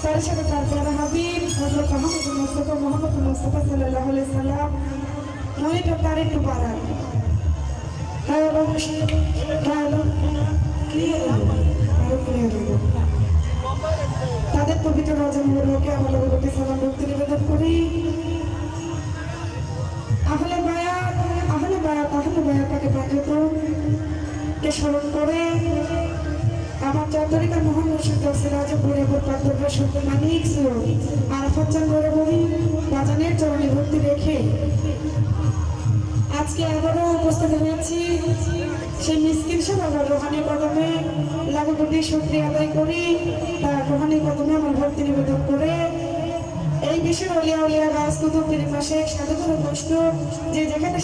তার সাথে তারপরে হাবিব হযরত মুহাম্মদ মুস্তাফা সাল্লাল্লাহু আলাইহি সাল্লাম মনিটর তার একটু বাড়ান তাদের পবিত্র রজা মুবারকে আমরা প্রতি সালাম ভক্তি নিবেদন করি। আহলে বায়াত তাকে পাঁচজনকে স্মরণ করে আমার চৌধুরীকার মোহন মুর্শিদ সিরাজ পরিবর পাত্র সত্য মানিক আরাফাত চান করে বলি বাজানের চরণে ভক্তি রেখে আজকে আবারও উপস্থিত হয়েছি সেই মিসকিন সবার রোহানি কদমে লাখো কোটি শুকরিয়া আদায় করি। তার রোহানি কদমে আমার ভক্তি নিবেদন করে এই বিশ্বের অলিয়া গাছ কুতুব পীর পাশে সাধুগুরু বৈষ্ণব যে যেখানে